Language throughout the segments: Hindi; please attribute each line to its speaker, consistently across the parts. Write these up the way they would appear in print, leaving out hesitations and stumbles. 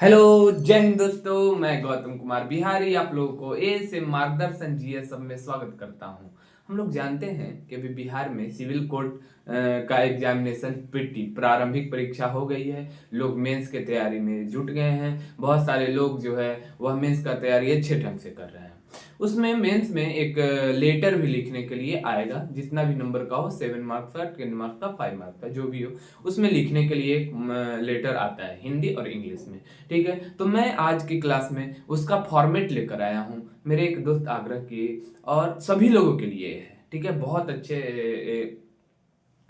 Speaker 1: हेलो, जय हिंद दोस्तों। मैं गौतम कुमार बिहारी आप लोगों को ए से मार्गदर्शन जीएसएम में स्वागत करता हूं। हम लोग जानते हैं कि अभी बिहार में सिविल कोर्ट का एग्जामिनेशन पीटी प्रारंभिक परीक्षा हो गई है। लोग मेंस के तैयारी में जुट गए हैं। बहुत सारे लोग जो है वह मेंस का तैयारी अच्छे ढंग से कर रहे हैं। उसमें मेंस में एक लेटर भी लिखने के लिए आएगा, जितना भी नंबर का हो, 7 मार्क्स का, 10 मार्क्स का, 5 मार्क्स का, जो भी हो, उसमें लिखने के लिए एक लेटर आता है हिंदी और इंग्लिश में। ठीक है, तो मैं आज की क्लास में उसका फॉर्मेट लेकर आया हूँ। मेरे एक दोस्त आग्रह किए और सभी लोगों के लिए है। ठीक है, बहुत अच्छे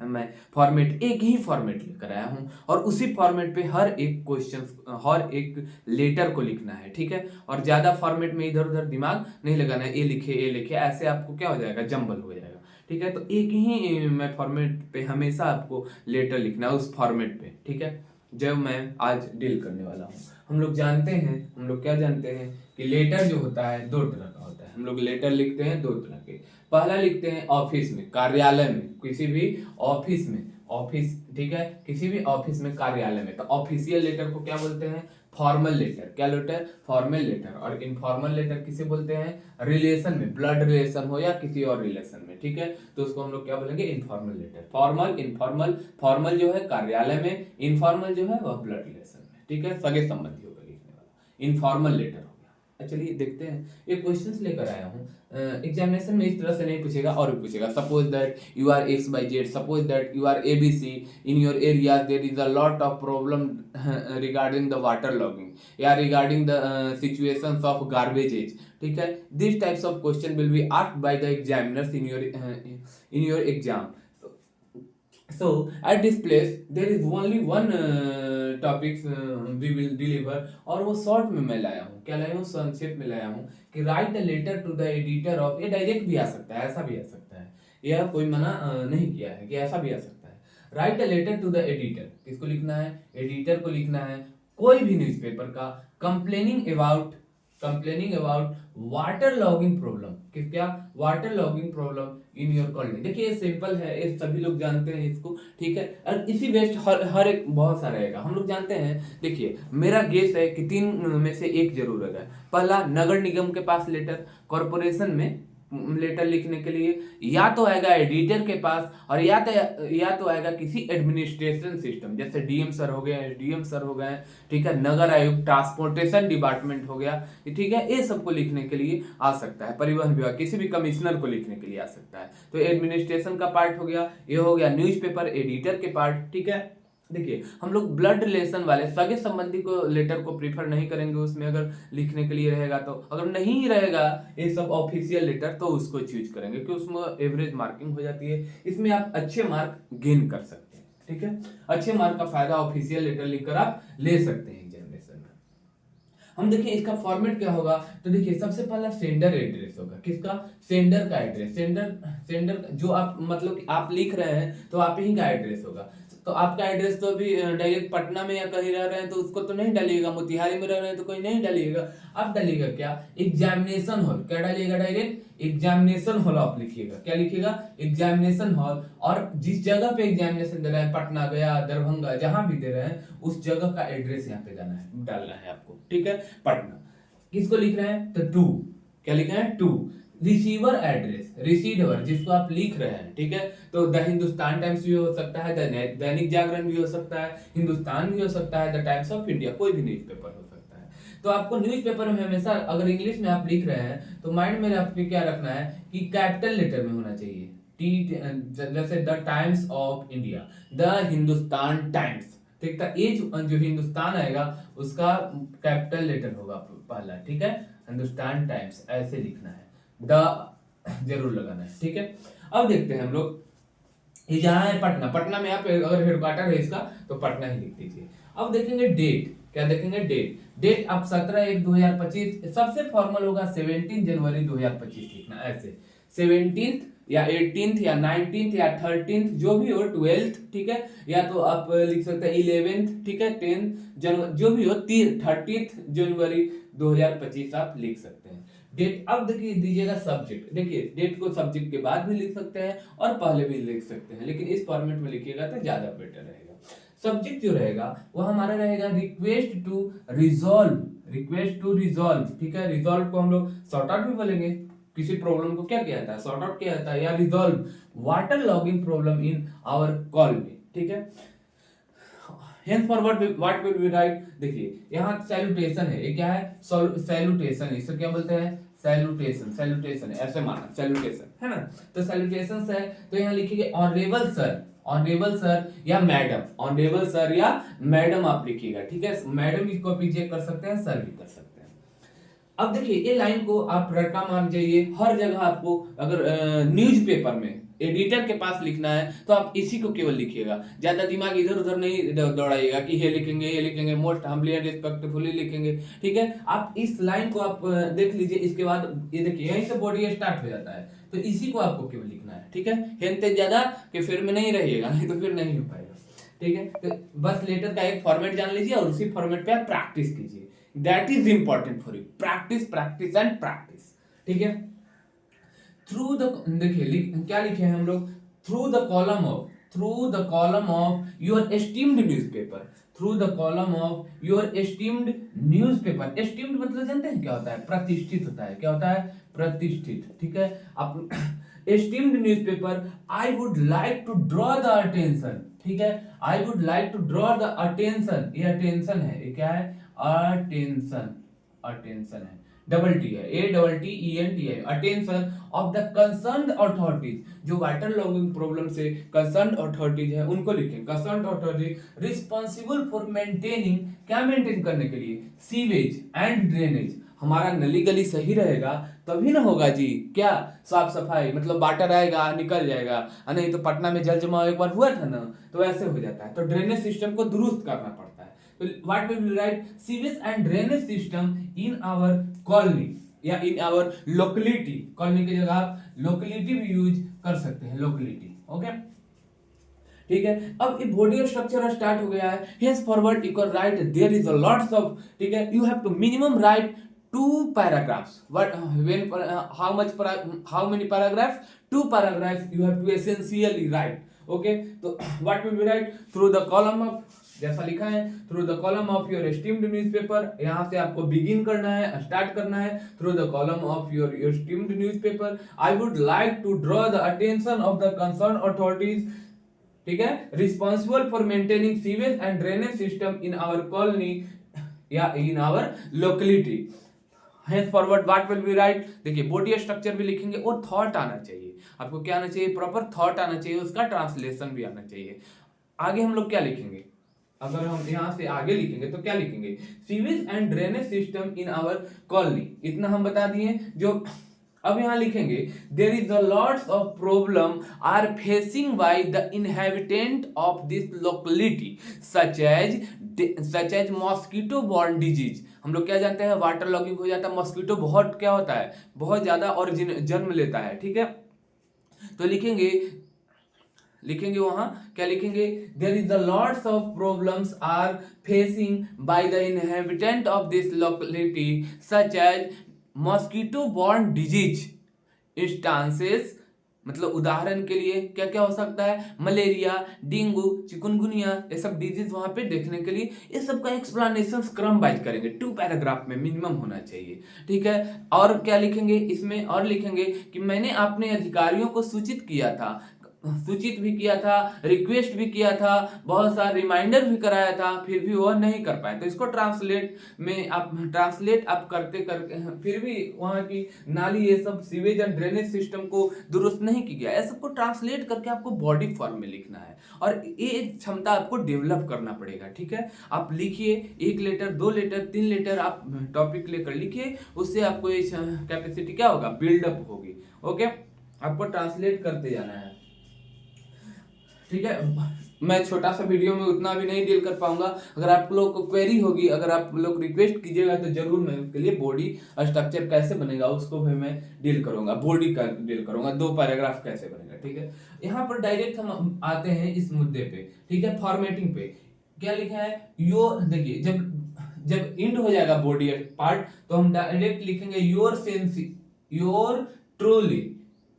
Speaker 1: मैं फॉर्मेट, एक ही फॉर्मेट लेकर आया हूँ और उसी फॉर्मेट पे हर एक क्वेश्चन, हर एक लेटर को लिखना है। ठीक है, और ज्यादा फॉर्मेट में इधर उधर दिमाग नहीं लगाना है, ए लिखे, ऐसे आपको क्या हो जाएगा, जंबल हो जाएगा। ठीक है, तो एक ही मैं फॉर्मेट पे हमेशा आपको लेटर लिखना है, उस फॉर्मेट पे। ठीक है, जब मैं आज डील करने वाला हूँ, हम लोग जानते हैं, हम लोग क्या जानते हैं कि लेटर जो होता है दो तरह का होता है। हम लोग लेटर लिखते हैं दो तरह के। पहला लिखते हैं ऑफिस में, कार्यालय में, किसी भी ऑफिस में, ऑफिस, ठीक है, किसी भी ऑफिस में, कार्यालय में, तो ऑफिशियल लेटर को क्या बोलते हैं, फॉर्मल लेटर। क्या लेटर, फॉर्मल लेटर। और इनफॉर्मल लेटर किसे बोलते हैं, रिलेशन में, ब्लड रिलेशन हो या किसी और रिलेशन में। ठीक है, तो उसको हम लोग क्या बोलेंगे, informal letter. Formal, informal, formal जो है कार्यालय में, इनफॉर्मल जो है वह ब्लड रिलेशन में। ठीक है, सगे संबंधियों का लिखने वाला इनफॉर्मल लेटर हो गया। चलिए देखते हैं, एक क्वेश्चंस लेकर आया हूँ। एग्जामिनेशन में इस तरह से नहीं पूछेगा और भी पूछेगा। Suppose that you are X Y Z, suppose that you are ABC, in your area there is a lot of problem regarding the water logging या regarding the situations of garbages. ठीक है, this types of question will be asked by the examiners in your exam. So at this place there is only one topics we will deliver, और वो शॉर्ट में मैं लाया हूँ। क्या लाया हूँ, संक्षेप में लाया हूँ कि write a letter to the editor of, ये डायरेक्ट भी आ सकता है, ऐसा भी आ सकता है, यह कोई मना नहीं किया है कि ऐसा भी आ सकता है। Write a letter to the editor, किसको लिखना है, एडिटर को लिखना है, कोई भी न्यूज़पेपर का, complaining about water logging problem. क्या, water logging problem in your colony. देखिए ये सिंपल है, ये सभी लोग जानते हैं इसको। ठीक है, और इसी बेस्ड हर एक बहुत सारा रहेगा, हम लोग जानते हैं। देखिए मेरा गेस है कि तीन में से एक जरूर रहेगा। पहला, नगर निगम के पास लेटर, कॉरपोरेशन में लेटर लिखने के लिए, या तो आएगा एडिटर के पास, और या तो आएगा किसी एडमिनिस्ट्रेशन सिस्टम, जैसे डीएम सर हो गए, एसडीएम सर हो गए। ठीक है, नगर आयुक्त, ट्रांसपोर्टेशन डिपार्टमेंट हो गया। ठीक है, ये सबको लिखने के लिए आ सकता है। परिवहन विभाग, किसी भी कमिश्नर को लिखने के लिए आ सकता है। तो एडमिनिस्ट्रेशन का पार्ट हो गया, ये हो गया न्यूज़पेपर एडिटर के पार्ट। ठीक है, देखिए हम लोग ब्लड रिलेशन वाले सगे संबंधी को लेटर को प्रीफर नहीं करेंगे उसमें, अगर लिखने के लिए रहेगा तो। अगर नहीं रहेगा ये सब ऑफिशियल लेटर तो उसको चूज करेंगे, क्योंकि उसमें एवरेज मार्किंग हो जाती है, इसमें आप अच्छे मार्क गेन कर सकते हैं। ठीक है, अच्छे मार्क का फायदा ऑफिशियल लेटर लिखकर आप ले सकते हैं एग्जामिनेशन में। हम देखिए इसका फॉर्मेट क्या होगा, तो देखिए सबसे पहला सेंडर एड्रेस होगा। किसका, सेंडर का एड्रेस। सेंडर जो आप मतलब कि आप लिख रहे हैं तो आप ही का एड्रेस होगा। तो आपका एड्रेस तो अभी डायरेक्ट पटना में या कहीं रह रहे हैं तो उसको तो नहीं डालिएगा, मोतिहारी में रह रहे हैं तो कोई नहीं डालिएगा। आप डालिएगा क्या, एग्जामिनेशन हॉल। क्या डालिएगा, डायरेक्ट एग्जामिनेशन हॉल आप लिखिएगा। क्या लिखिएगा, एग्जामिनेशन हॉल। और जिस जगह पे एग्जामिनेशन दे रहे हैं, पटना गया, दरभंगा, जहां भी दे रहे हैं, उस जगह का एड्रेस यहाँ पे जाना है, डालना है आपको। ठीक है, पटना। किसको लिख रहे हैं, तो टू, क्या लिख रहे हैं, टू रिसीवर एड्रेस, रिसीवर जिसको आप लिख रहे हैं। ठीक है, तो द हिंदुस्तान टाइम्स भी हो सकता है, दैनिक जागरण भी हो सकता है, हिंदुस्तान भी हो सकता है, द टाइम्स ऑफ इंडिया, कोई भी न्यूज़पेपर हो सकता है। तो आपको न्यूज़पेपर में हमेशा, अगर इंग्लिश में आप लिख रहे हैं तो माइंड में आपको क्या रखना है कि कैपिटल लेटर में होना चाहिए। टी, जैसे the Times of India, the Hindustan times. ठीक है, ये जो हिंदुस्तान आएगा उसका कैपिटल लेटर होगा पहला। ठीक है, हिंदुस्तान टाइम्स ऐसे लिखना है, द जरूर लगाना है। ठीक है, अब देखते हैं हम लोग, ये जहां है पटना, पटना में आप अगर हेडक्वार्टर है इसका तो पटना ही लिख दीजिए। अब देखेंगे डेट, क्या देखेंगे, डेट आप 17/1/2025, सबसे फॉर्मल होगा 17 जनवरी 2025 लिखना, ऐसे 17 या 18 या 19 या 13, जो भी हो, 12। ठीक है, या तो आप लिख सकते हैं 11। ठीक है, 10 जनवरी, जो भी हो, 30 जनवरी 2025 आप लिख सकते हैं डेट। अब देखिए दीजिएगा सब्जेक्ट, देखिए डेट को सब्जेक्ट के बाद भी लिख सकते हैं और पहले भी लिख सकते हैं, लेकिन इस फॉर्मेट में लिखिएगा तो ज्यादा बेटर रहेगा। सब्जेक्ट जो रहेगा वो हमारा रहेगा request to resolve, request to resolve, ठीक है। रिजॉल्व को हम लोग सॉर्ट आउट भी बोलेंगे, किसी प्रॉब्लम को क्या किया जाता है, सॉर्ट आउट किया जाता है, या resolve water logging problem in our call में, ठीक है। henceforward what will we write, देखिए यहाँ सैल्यूटेशन है, ये क्या है, सैल्यूटेशन, इसे क्या बोलते हैं, सैल्यूटेशन, सैल्यूटेशन ऐसे माना, सैल्यूटेशन है ना। तो सैल्यूटेशन है, तो यहाँ लिखिए ऑनरेबल सर, ऑनरेबल सर या मैडम, ऑनरेबल सर या मैडम आप लिखिएगा, ठीक है। मैडम इसको आप चेक कर सकते हैं, सर भी कर सकते हैं। अब देखिए ये लाइन को आप रट्टा मान जाइए, हर जगह आपको अगर न्यूज़पेपर में एडिटर के पास लिखना है तो आप इसी को केवल लिखिएगा, ज्यादा दिमाग इधर उधर नहीं दौड़ाइएगा कि ये लिखेंगे, मोस्ट हम्बली एंड रिस्पेक्टफुली लिखेंगे, ठीक है। आप इस लाइन को आप देख लीजिए, इसके बाद ये देखिए यहीं से बॉडी स्टार्ट हो जाता है, तो इसी को आपको केवल लिखना है, ठीक है। हेनते ज्यादा के फिर में नहीं रहिएगा, नहीं तो फिर नहीं हो पाएगा, ठीक है। तो बस लेटर का एक फॉर्मेट जान लीजिए और उसी फॉर्मेट पे आप प्रैक्टिस कीजिए, that is important for you, practice practice and practice, ठीक है। थ्रू द, देखिए क्या लिखे हैं हम लोग, through the column of your esteemed newspaper, through the column of your esteemed newspaper. Esteemed मतलब जानते हैं क्या होता है, प्रतिष्ठित होता है, क्या होता है, प्रतिष्ठित, ठीक है। आप esteemed newspaper, I would like to draw the attention, ठीक है, I would like to draw the attention, ये अटेंशन है, ये क्या है, अटेंशन, अटेंशन है, डबल टी है, ATTENT है, attention of the concerned authorities, जो वाटर लॉगिंग प्रॉब्लम से कंसर्न्ड अथॉरिटीज है उनको लिखें, concerned authorities responsible for maintaining, क्या मेंटेन करने के लिए, सीवेज एंड ड्रेनेज। हमारा नली गली सही रहेगा तभी ना होगा जी, क्या साफ सफाई, मतलब वाटर आएगा निकल जाएगा, नहीं तो पटना में जल जमाव एक बार हुआ था ना, तो ऐसे हो जाता है, तो ड्रेनेज सिस्टम को दुरुस्त करना पड़ता है। तो what will we write, sewage and drainage system in our colony या इन आवर लोकेलिटी, कॉलोनी की जगह आप लोकेलिटी भी यूज कर सकते हैं, लोकेलिटी, ओके, ठीक है। अब ये बॉडी स्ट्रक्चर स्टार्ट हो गया है, hence forward you can write there is a lots of, ठीक है, you have to minimum write 2 paragraphs, what when how many paragraphs, 2 paragraphs you have to essentially write, okay। तो what will we write, through the column of, जैसा लिखा है, through the column of your esteemed newspaper, यहाँ से आपको बिगिन करना है, स्टार्ट करना है, through the column of your esteemed newspaper, I would like to draw the attention of the concern authorities, ठीक है, responsible for maintaining sewage and drainage system in our colony या in our locality. henceforward what will we write, देखिए बॉडी स्ट्रक्चर भी लिखेंगे और थॉट आना चाहिए, आपको क्या आना चाहिए, प्रॉपर थॉट आना चाहिए, उसका ट्रांसलेशन भी आना चाहिए। आगे हम लोग क्या लिखेंगे, अगर हम यहाँ से आगे लिखेंगे तो क्या लिखेंगे, sewage and drainage system in our colony, इतना हम बता दिए। जो अब यहाँ लिखेंगे, there is a lots of problem are facing by the inhabitant of this locality such as mosquito borne disease. हम लोग क्या जानते हैं, वाटर लॉगिंग हो जाता है, मॉस्किटो बहुत क्या होता है, बहुत ज्यादा और जन्म लेता है, ठीक है। तो लिखेंगे वहां क्या लिखेंगे, there is the lots of problems are facing by the inhabitant of this locality such as mosquito borne disease instances, मतलब उदाहरण के लिए क्या क्या हो सकता है, मलेरिया, डेंगू, चिकनगुनिया, ये सब डिजीज वहां पे देखने के लिए, ये सब का एक्सप्लेनेशन क्रम वाइज करेंगे, 2 पैराग्राफ में मिनिमम होना चाहिए, ठीक है। और क्या लिखेंगे इसमें, और लिखेंगे कि मैंने अपने अधिकारियों को सूचित भी किया था, रिक्वेस्ट भी किया था, बहुत सारा रिमाइंडर भी कराया था, फिर भी वह नहीं कर पाए। तो इसको ट्रांसलेट आप करते फिर भी वहाँ की नाली, ये सब सीवेज एंड ड्रेनेज सिस्टम को दुरुस्त नहीं की गया, ऐसा सबको ट्रांसलेट करके आपको बॉडी फॉर्म में लिखना है, और ये क्षमता आपको डेवलप करना पड़ेगा, ठीक है। आप लिखिए, 1 लेटर 2 लेटर 3 लेटर आप टॉपिक लेकर लिखिए, उससे आपको ये कैपेसिटी क्या होगा, बिल्डअप होगी, ओके। आपको ट्रांसलेट करते जाना है, ठीक है। मैं छोटा सा वीडियो में उतना भी नहीं डील कर पाऊंगा, अगर आप लोग को क्वेरी होगी, अगर आप लोग रिक्वेस्ट कीजिएगा तो जरूर मैं उसके लिए बॉडी स्ट्रक्चर कैसे बनेगा उसको भी मैं डील करूंगा, बॉडी का डील करूंगा, 2 पैराग्राफ कैसे बनेगा, ठीक है। यहाँ पर डायरेक्ट हम आते हैं इस मुद्दे पे, ठीक है, फॉर्मेटिंग पे। क्या लिखा है, योर, देखिए जब इंड हो जाएगा बॉडी पार्ट तो हम डायरेक्ट लिखेंगे योर ट्रूली,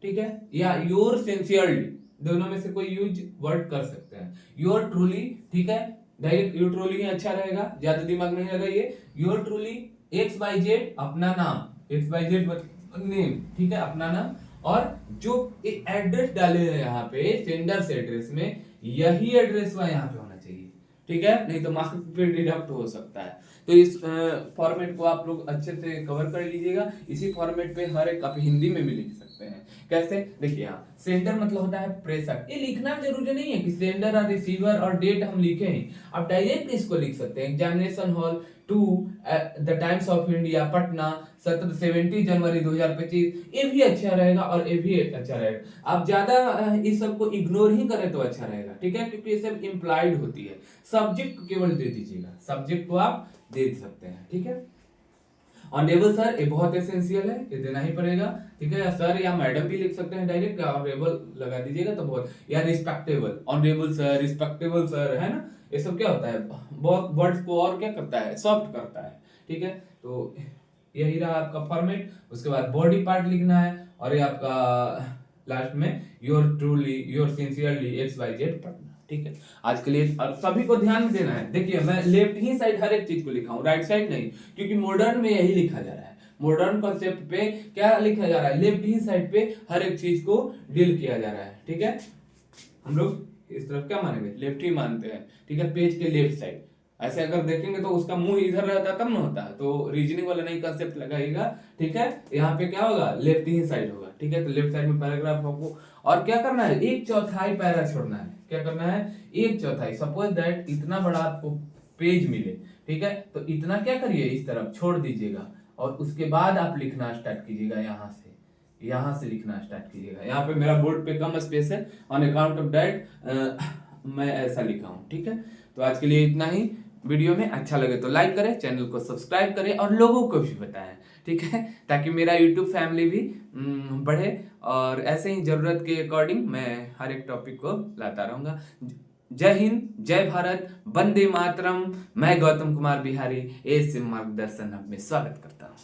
Speaker 1: ठीक है, या योर सिंसियरली, दोनों में से कोई यूज वर्ड कर सकते हैं। योर ट्रूली, ठीक है, डायरेक्ट योर ट्रूली ही अच्छा रहेगा, ज्यादा दिमाग नहीं लगाइए। योर ट्रूली XYZ, अपना नाम, XYZ नेम, ठीक है, अपना नाम, और जो एड्रेस डाले हैं यहाँ पे सेंडर्स एड्रेस में, यही एड्रेस वह यहाँ पे होना चाहिए, ठीक है, नहीं तो मार्क्स पे डिडक्ट हो सकता है। तो इस फॉर्मेट को आप लोग अच्छे से कवर कर लीजिएगा। इसी फॉर्मेट पे हर एक आप हिंदी में भी लिख सकते हैं। कैसे, देखिए यहाँ सेंडर मतलब होता है प्रेषक। ये लिखना जरूरी नहीं है कि सेंडर और रिसीवर और डेट हम लिखे हैं, आप डायरेक्ट इसको लिख सकते हैं। Examination hall to the Times of India Patna 17 January 2025, ये भी अच्छा रहेगा और ये भी अच्छा रहेगा। आप ज्यादा इस सब को इग्नोर ही करें तो अच्छा रहेगा, ठीक है, क्योंकि ये सब इम्प्लाइड होती है। सब्जेक्ट केवल दे दीजिएगा, सब्जेक्ट को आप दे सकते हैं, ठीक है। ऑनरेबल सर, ये बहुत एसेंशियल है, ये देना ही पड़ेगा, ठीक है। या सर या मैडम भी लिख सकते हैं, डायरेक्ट ऑनरेबल लगा दीजिएगा तो बहुत, या respectable, honourable sir, respectable sir, है ना, ये सब क्या होता है, बहुत वर्ड्स को और क्या करता है, सॉफ्ट करता है, ठीक है। तो यही रहा आपका फॉर्मेट। उसके बाद बॉडी पार्ट लिखना है, और ये आपका लास्ट में your truly, your sincerely XYZ पढ़ना, ठीक है। आज के लिए और सभी को ध्यान में देना है। देखिए मैं लेफ्ट ही साइड हर एक चीज को लिखा हूँ, राइट साइड नहीं, क्योंकि मॉडर्न में यही लिखा जा रहा है। मॉडर्न कॉन्सेप्ट पे क्या लिखा जा रहा है, लेफ्ट ही साइड पे हर एक चीज को डील किया जा रहा है, ठीक है। हम लोग इस तरफ क्या मानेंगे, लेफ्ट ही मानते हैं, ठीक है, पेज के लेफ्ट साइड। ऐसे अगर देखेंगे तो उसका मुंह इधर रहता तब ना होता, तो रीजनिंग वाला नहीं कंसेप्ट लगाएगा, ठीक है। यहाँ पे क्या होगा, लेफ्ट ही साइड होगा, ठीक है। तो लेफ्ट साइड में पैराग्राफ आपको और क्या करना है, 1/4 पैरा छोड़ना है। क्या करना है, 1/4। सपोज दैट इतना बड़ा आपको पेज मिले, ठीक है, तो इतना क्या करिए, इस तरफ छोड़ दीजिएगा, और उसके बाद आप लिखना स्टार्ट कीजिएगा। यहाँ से लिखना स्टार्ट कीजिएगा। यहाँ पे मेरा बोर्ड पे कम स्पेस है, ऑन अकाउंट ऑफ दैट मैं ऐसा लिखा हूँ, ठीक है। तो आज के लिए इतना ही। वीडियो में अच्छा लगे तो लाइक करें, चैनल को सब्सक्राइब करें और लोगों को भी बताएं, ठीक है, ताकि मेरा यूट्यूब फैमिली भी बढ़े, और ऐसे ही जरूरत के अकॉर्डिंग मैं हर एक टॉपिक को लाता रहूंगा। जय हिंद, जय भारत, वंदे मातरम। मैं गौतम कुमार बिहारी, एस मार्गदर्शन में स्वागत करता हूँ।